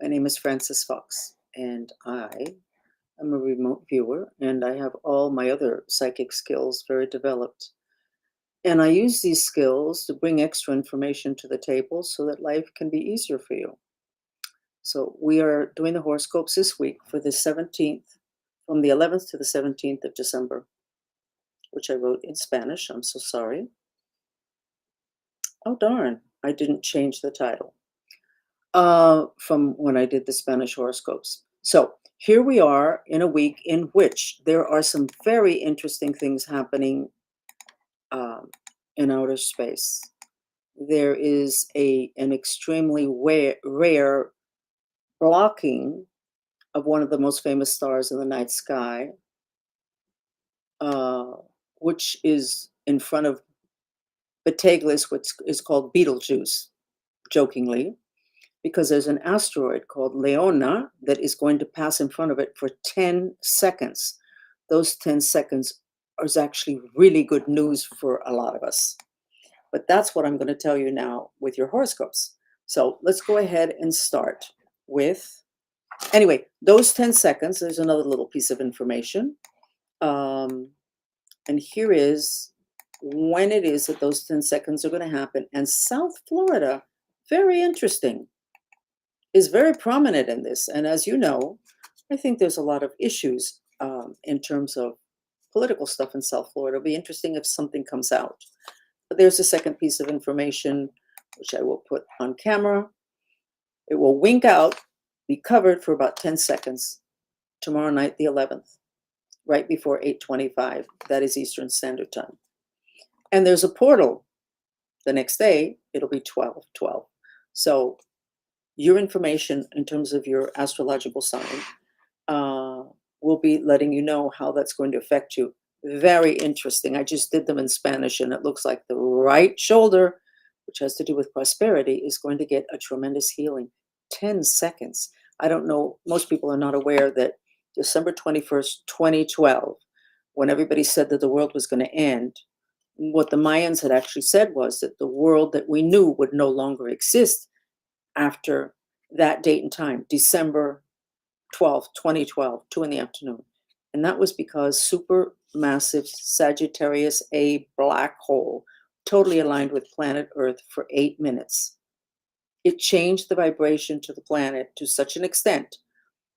My name is Frances Fox, and I am a remote viewer, and I have all my other psychic skills very developed. And I use these skills to bring extra information to the table so that life can be easier for you. So we are doing the horoscopes this week for the 17th, from the 11th to the 17th of December, which I wrote in Spanish. I'm so sorry. Oh, darn, I didn't change the title. From when I did the Spanish horoscopes. So here we are in a week in which there are some very interesting things happening um, in outer space. There is an extremely rare blocking of one of the most famous stars in the night sky, uh, which is in front of Bateglis, which is called Betelgeuse, jokingly, because there's an asteroid called Leona that is going to pass in front of it for 10 seconds. Those 10 seconds is actually really good news for a lot of us. But that's what I'm going to tell you now with your horoscopes. So let's go ahead and start with, anyway, those 10 seconds. There's another little piece of information. And here is when it is that those 10 seconds are going to happen. And South Florida, very interesting, is very prominent in this. And as you know, I think there's a lot of issues in terms of political stuff in South Florida. It'll be interesting if something comes out. But there's a second piece of information, which I will put on camera. It will wink out, be covered for about 10 seconds tomorrow night, the 11th, right before 8:25. That is Eastern Standard Time. And there's a portal. The next day, it'll be 12:12. So your information in terms of your astrological sign will be letting you know how that's going to affect you. Very interesting. I just did them in Spanish, and it looks like the right shoulder, which has to do with prosperity, is going to get a tremendous healing. 10 seconds. I don't know. Most people are not aware that December 21st, 2012, when everybody said that the world was going to end, what the Mayans had actually said was that the world that we knew would no longer exist after that date and time, December 12th, 2012, 2 in the afternoon. And that was because supermassive Sagittarius A black hole totally aligned with planet Earth for 8 minutes. It changed the vibration to the planet to such an extent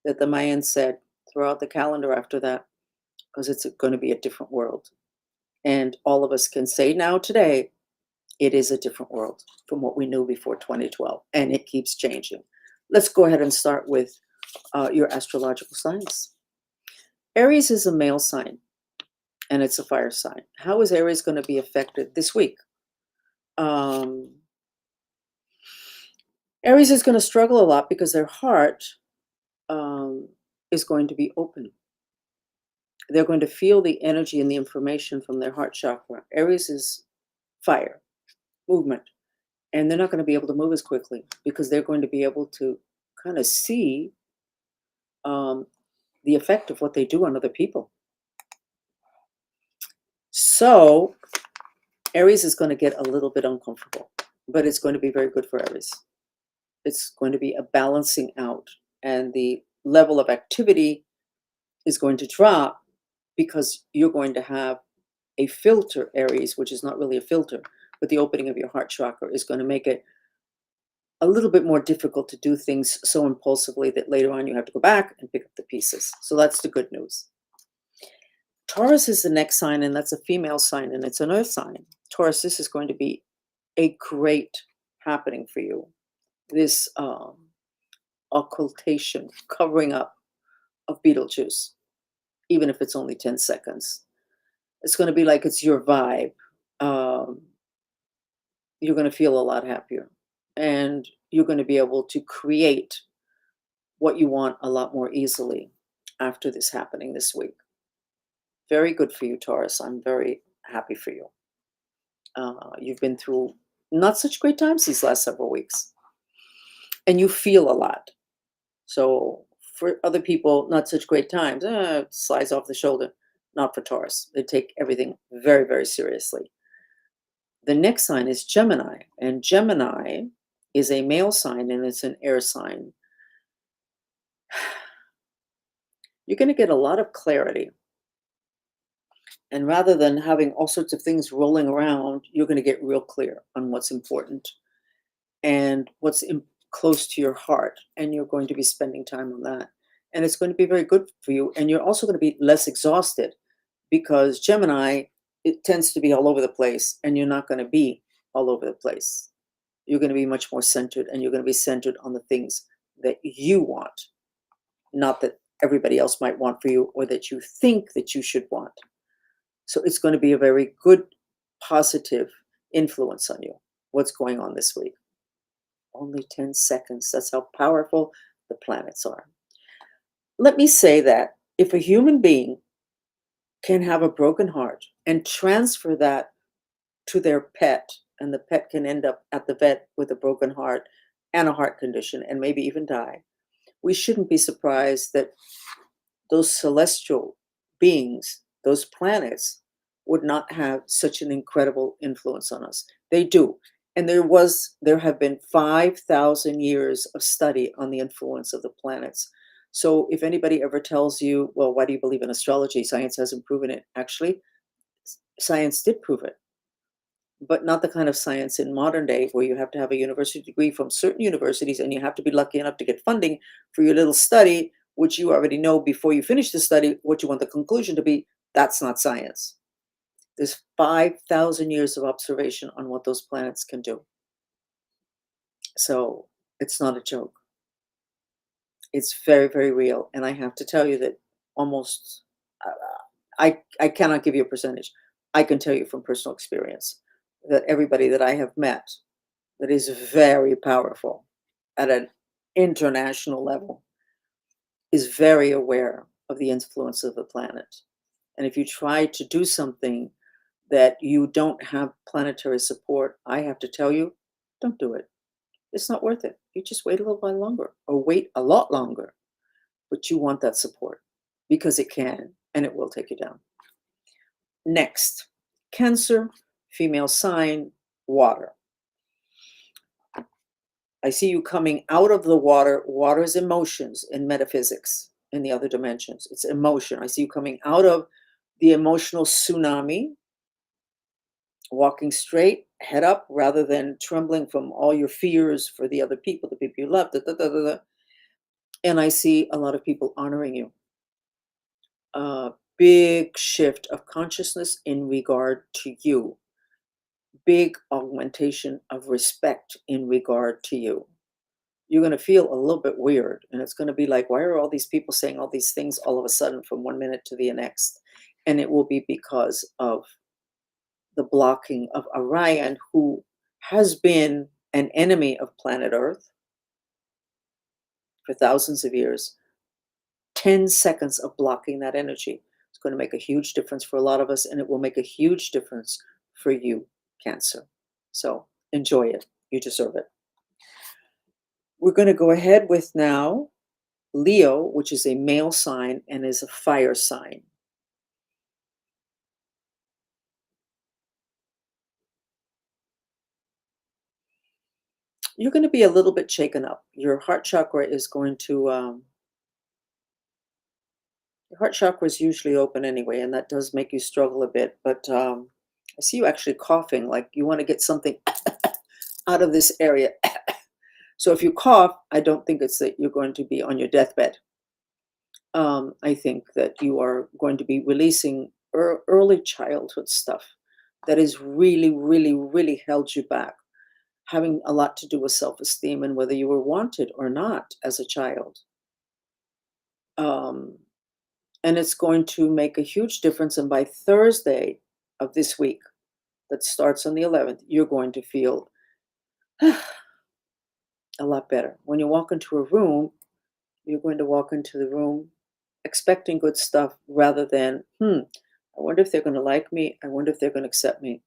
that the Mayans said throughout the calendar after that, because it's going to be a different world. And all of us can say now today, it is a different world from what we knew before 2012, and it keeps changing. Let's go ahead and start with your astrological signs. Aries is a male sign, and it's a fire sign. How is Aries going to be affected this week? Aries is going to struggle a lot because their heart is going to be open. They're going to feel the energy and the information from their heart chakra. Aries is fire, movement. And they're not going to be able to move as quickly because they're going to be able to kind of see the effect of what they do on other people. So Aries is going to get a little bit uncomfortable, but it's going to be very good for Aries. It's going to be a balancing out, and the level of activity is going to drop because you're going to have a filter, Aries, which is not really a filter, but the opening of your heart chakra is going to make it a little bit more difficult to do things so impulsively that later on you have to go back and pick up the pieces. So that's the good news. Taurus is the next sign, and that's a female sign, and it's an earth sign. Taurus, this is going to be a great happening for you. This occultation, covering up of Betelgeuse, even if it's only 10 seconds. It's going to be like it's your vibe. You're going to feel a lot happier, and you're going to be able to create what you want a lot more easily after this happening this week. Very good for you, Taurus. I'm very happy for you. You've been through not such great times these last several weeks, and you feel a lot. So for other people, not such great times, it slides off the shoulder. Not for Taurus. They take everything very, very seriously. The next sign is Gemini, and Gemini is a male sign, and it's an air sign. You're going to get a lot of clarity. And rather than having all sorts of things rolling around, you're going to get real clear on what's important and close to your heart. And you're going to be spending time on that. And it's going to be very good for you. And you're also going to be less exhausted because Gemini, it tends to be all over the place, and you're not going to be all over the place. You're going to be much more centered, and you're going to be centered on the things that you want, not that everybody else might want for you or that you think that you should want. So it's going to be a very good, positive influence on you, what's going on this week. Only 10 seconds. That's how powerful the planets are. Let me say that if a human being can have a broken heart and transfer that to their pet, and the pet can end up at the vet with a broken heart and a heart condition and maybe even die, we shouldn't be surprised that those celestial beings, those planets, would not have such an incredible influence on us. They do. And there have been 5,000 years of study on the influence of the planets. So if anybody ever tells you, well, why do you believe in astrology? Science hasn't proven it. Actually, science did prove it, but not the kind of science in modern day where you have to have a university degree from certain universities and you have to be lucky enough to get funding for your little study, which you already know before you finish the study what you want the conclusion to be. That's not science. There's 5,000 years of observation on what those planets can do. So it's not a joke. It's very, very real. And I have to tell you that almost, uh, I cannot give you a percentage. I can tell you from personal experience that everybody that I have met that is very powerful at an international level is very aware of the influence of the planet. And if you try to do something that you don't have planetary support, I have to tell you, don't do it. It's not worth it. You just wait a little while longer or wait a lot longer. But you want that support because it can and it will take you down. Next, Cancer, female sign, water. I see you coming out of the water. Water is emotions in metaphysics, in the other dimensions. It's emotion. I see you coming out of the emotional tsunami, walking straight, head up, rather than trembling from all your fears for the other people, the people you love. Da, da, da, da, da. And I see a lot of people honoring you. A big shift of consciousness in regard to you. Big augmentation of respect in regard to you. You're going to feel a little bit weird, and it's going to be like, why are all these people saying all these things all of a sudden from one minute to the next? And it will be because of the blocking of Orion, who has been an enemy of planet Earth for thousands of years. 10 seconds of blocking that energy is going to make a huge difference for a lot of us, and it will make a huge difference for you, Cancer. So enjoy it. You deserve it. We're going to go ahead with now Leo, which is a male sign and is a fire sign. You're going to be a little bit shaken up. Your heart chakra is going to, your heart chakra is usually open anyway, and that does make you struggle a bit. But I see you actually coughing, like you want to get something out of this area. So if you cough, I don't think it's that you're going to be on your deathbed. I think that you are going to be releasing early childhood stuff that has really, really, really held you back, having a lot to do with self-esteem and whether you were wanted or not as a child. Um, and it's going to make a huge difference. And by Thursday of this week, that starts on the 11th, you're going to feel a lot better. When you walk into a room, you're going to walk into the room expecting good stuff rather than, I wonder if they're going to like me. I wonder if they're going to accept me.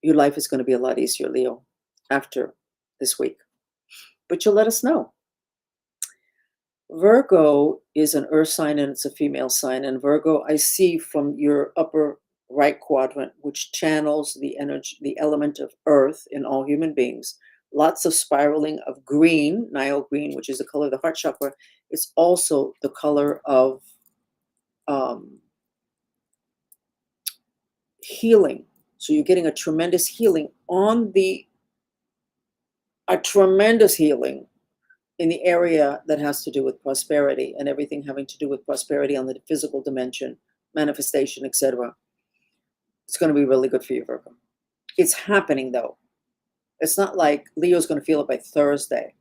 Your life is going to be a lot easier, Leo, after this week. But you'll let us know. Virgo is an earth sign and it's a female sign. And Virgo, I see from your upper right quadrant, which channels the energy, the element of earth in all human beings, Lots of spiraling of green, Nile green, which is the color of the heart chakra. It's also the color of um, healing. So you're getting a tremendous healing a tremendous healing in the area that has to do with prosperity and everything having to do with prosperity on the physical dimension, manifestation, etc. It's going to be really good for you, Virgo. It's happening though. It's not like Leo's going to feel it by Thursday.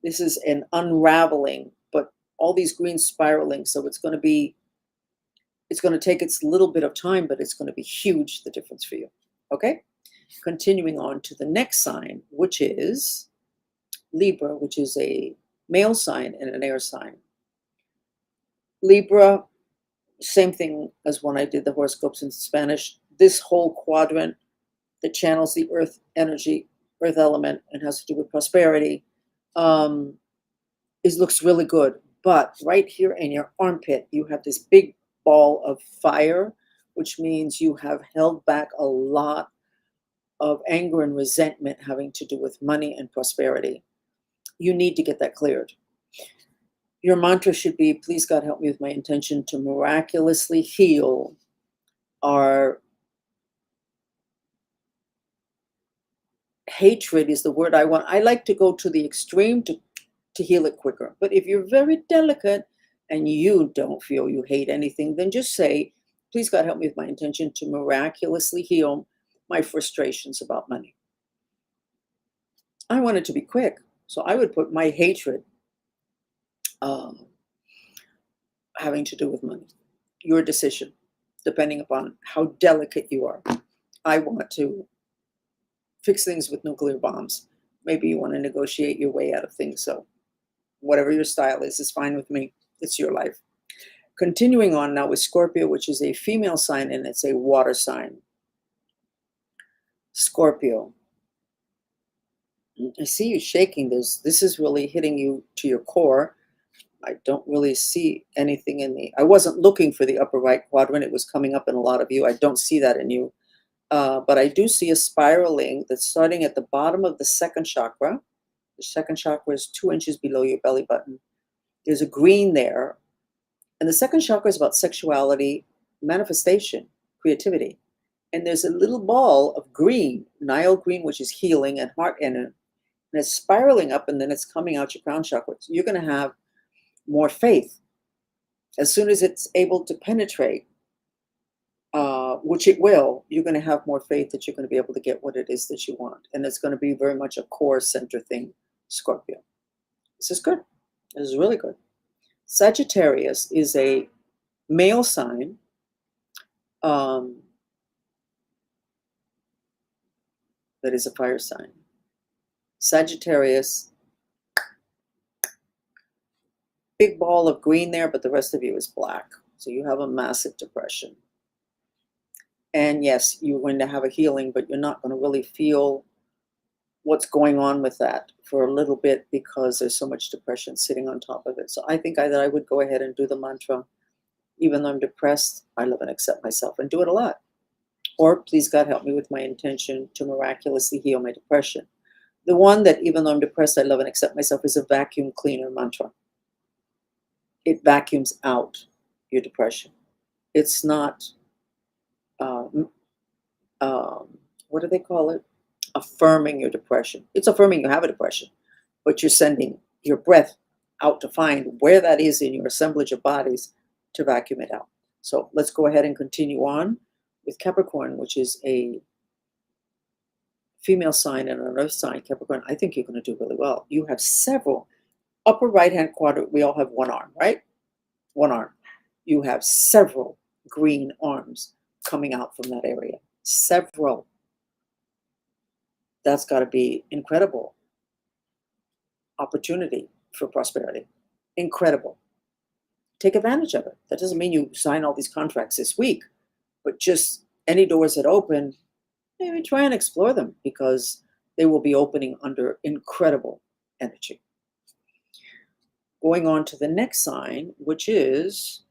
This is an unraveling, but all these green spiraling. So it's going to take its little bit of time, but it's going to be huge, the difference for you. Okay? Continuing on to the next sign, which is Libra, which is a male sign and an air sign. Libra, same thing as when I did the horoscopes in Spanish. This whole quadrant that channels the earth energy, earth element, and has to do with prosperity, looks really good. But right here in your armpit, you have this big ball of fire, which means you have held back a lot of anger and resentment having to do with money and prosperity. You need to get that cleared. Your mantra should be, please God, help me with my intention to miraculously heal our hatred is the word I want. I like to go to the extreme to heal it quicker. But if you're very delicate and you don't feel you hate anything, then just say, please God, help me with my intention to miraculously heal my frustrations about money. I want it to be quick. So I would put my hatred having to do with money. Your decision, depending upon how delicate you are. I want to fix things with nuclear bombs. Maybe you want to negotiate your way out of things. So whatever your style is fine with me. It's your life. Continuing on now with Scorpio, which is a female sign and it's a water sign. Scorpio. I see you shaking. This is really hitting you to your core. I don't really see anything I wasn't looking for the upper right quadrant. It was coming up in a lot of you. I don't see that in you. But I do see a spiraling that's starting at the bottom of the second chakra. The second chakra is 2 inches below your belly button. There's a green there. And the second chakra is about sexuality, manifestation, creativity. And there's a little ball of green, Nile green, which is healing and heart energy. And it's spiraling up and then it's coming out your crown chakra. So you're going to have more faith. As soon as it's able to penetrate, which it will, you're going to have more faith that you're going to be able to get what it is that you want. And it's going to be very much a core center thing, Scorpio. This is good. This is really good. Sagittarius is a male sign. That is a fire sign. Sagittarius, big ball of green there, but the rest of you is black. So you have a massive depression. And yes, you're going to have a healing, but you're not going to really feel what's going on with that for a little bit because there's so much depression sitting on top of it. So I think that I would go ahead and do the mantra, even though I'm depressed, I love and accept myself, and do it a lot. Or please God, help me with my intention to miraculously heal my depression. The one that even though I'm depressed, I love and accept myself is a vacuum cleaner mantra. It vacuums out your depression. It's not, what do they call it? Affirming your depression. It's affirming you have a depression, but you're sending your breath out to find where that is in your assemblage of bodies to vacuum it out. So let's go ahead and continue on with Capricorn, which is a female sign and an earth sign. Capricorn, I think you're going to do really well. You have several. Upper right-hand quadrant, we all have one arm, right? One arm. You have several green arms coming out from that area. Several. That's got to be incredible opportunity for prosperity. Incredible. Take advantage of it. That doesn't mean you sign all these contracts this week, but just any doors that open, maybe try and explore them because they will be opening under incredible energy. Going on to the next sign, which is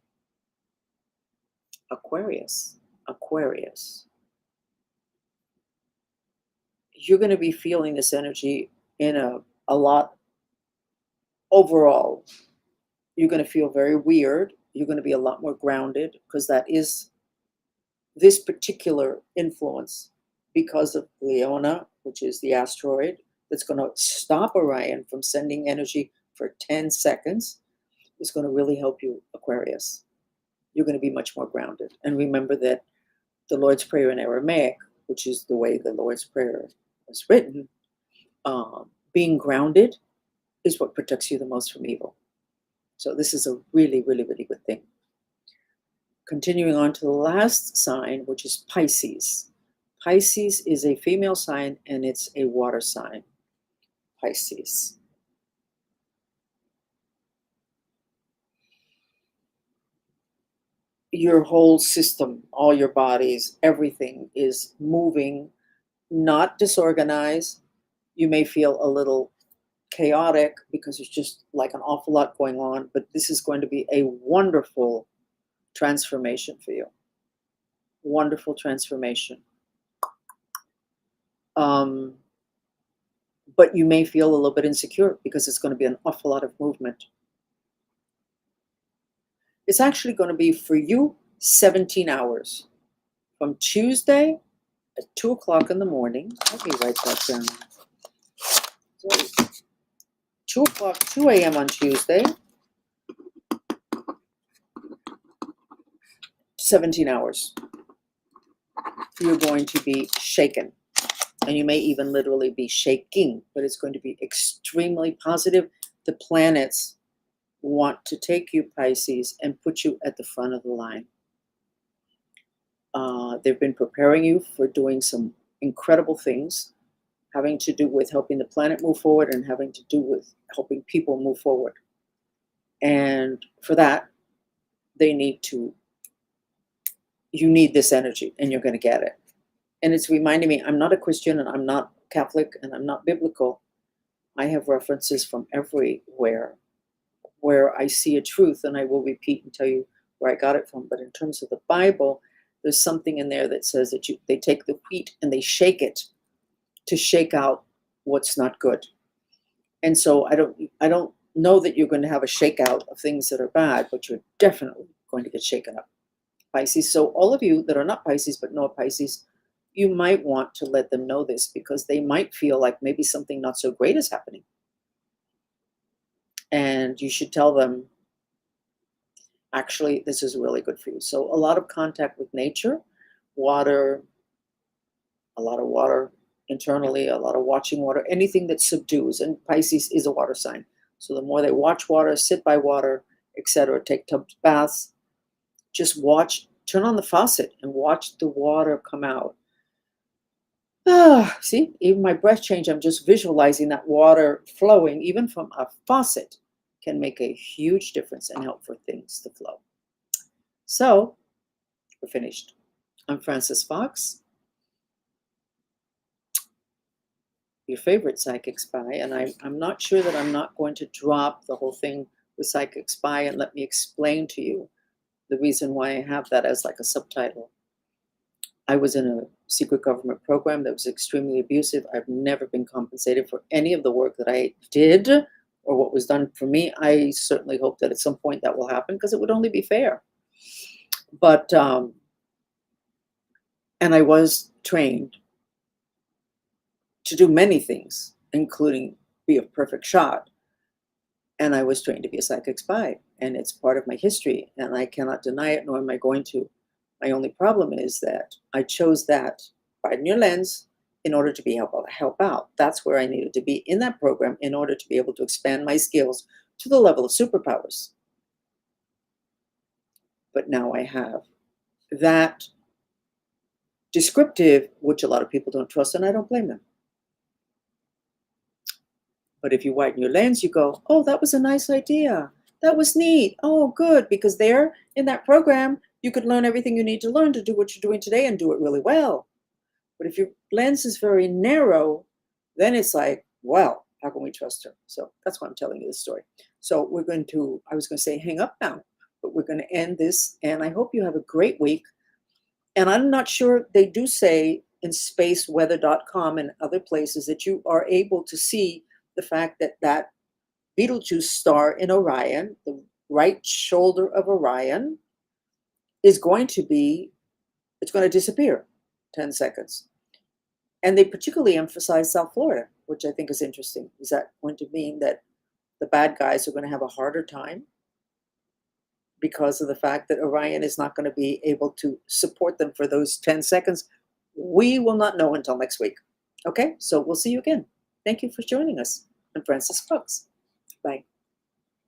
Aquarius. Aquarius. You're going to be feeling this energy in a lot overall. You're going to feel very weird. You're going to be a lot more grounded because that is this particular influence because of Leona, which is the asteroid that's going to stop Orion from sending energy for 10 seconds, is going to really help you, Aquarius. You're going to be much more grounded. And remember that the Lord's Prayer in Aramaic, which is the way the Lord's Prayer is written, being grounded is what protects you the most from evil. So this is a really, really, really good thing. Continuing on to the last sign, which is Pisces. Pisces is a female sign and it's a water sign. Pisces. Your whole system, all your bodies, everything is moving, not disorganized. You may feel a little chaotic because there's just like an awful lot going on, but this is going to be a wonderful transformation for you. Wonderful transformation. But you may feel a little bit insecure because it's going to be an awful lot of movement. It's actually going to be for you 17 hours from Tuesday at 2 o'clock in the morning. Let me write that down. So 2 o'clock, 2 a.m. on Tuesday, 17 hours. You're going to be shaken. And you may even literally be shaking, but it's going to be extremely positive. The planets want to take you, Pisces, and put you at the front of the line. They've been preparing you for doing some incredible things, having to do with helping the planet move forward and having to do with helping people move forward. And for that, you need this energy, and you're going to get it. And it's reminding me, I'm not a Christian, and I'm not Catholic, and I'm not biblical. I have references from everywhere where I see a truth, and I will repeat and tell you where I got it from. But in terms of the Bible, there's something in there that says that they take the wheat and they shake it to shake out what's not good. And so I don't know that you're going to have a shakeout of things that are bad, but you're definitely going to get shaken up, Pisces. So all of you that are not Pisces but know a Pisces, you might want to let them know this because they might feel like maybe something not so great is happening. And you should tell them, actually, this is really good for you. So a lot of contact with nature, water, a lot of water internally, a lot of watching water, anything that subdues. And Pisces is a water sign. So the more they watch water, sit by water, etc., take tubs, baths, just watch, turn on the faucet and watch the water come out. See, even my breath change, I'm just visualizing that water flowing, even from a faucet, can make a huge difference and help for things to flow. So, we're finished. I'm Frances Fox, your favorite psychic spy, and I'm not sure that I'm not going to drop the whole thing with psychic spy and let me explain to you the reason why I have that as like a subtitle. I was in a secret government program that was extremely abusive. I've never been compensated for any of the work that I did or what was done for me. I certainly hope that at some point that will happen because it would only be fair. But, and I was trained to do many things, including be a perfect shot. And I was trained to be a psychic spy. And it's part of my history. And I cannot deny it, nor am I going to. My only problem is that I chose that, widen your lens, in order to be able to help out. That's where I needed to be in that program in order to be able to expand my skills to the level of superpowers. But now I have that descriptive, which a lot of people don't trust, and I don't blame them. But if you widen your lens, you go, oh, that was a nice idea. That was neat. Oh, good. Because there in that program, you could learn everything you need to learn to do what you're doing today and do it really well. But if your lens is very narrow, then it's like, well, how can we trust her? So that's why I'm telling you this story. So I was going to say hang up now, but we're going to end this. And I hope you have a great week. And I'm not sure, they do say in spaceweather.com and other places that you are able to see the fact that that Betelgeuse star in Orion, the right shoulder of Orion, is going to be, it's going to disappear 10 seconds. And they particularly emphasize South Florida, which I think is interesting. Is that going to mean that the bad guys are going to have a harder time because of the fact that Orion is not going to be able to support them for those 10 seconds? We will not know until next week. Okay, so we'll see you again. Thank you for joining us. I'm Frances Brooks. Bye.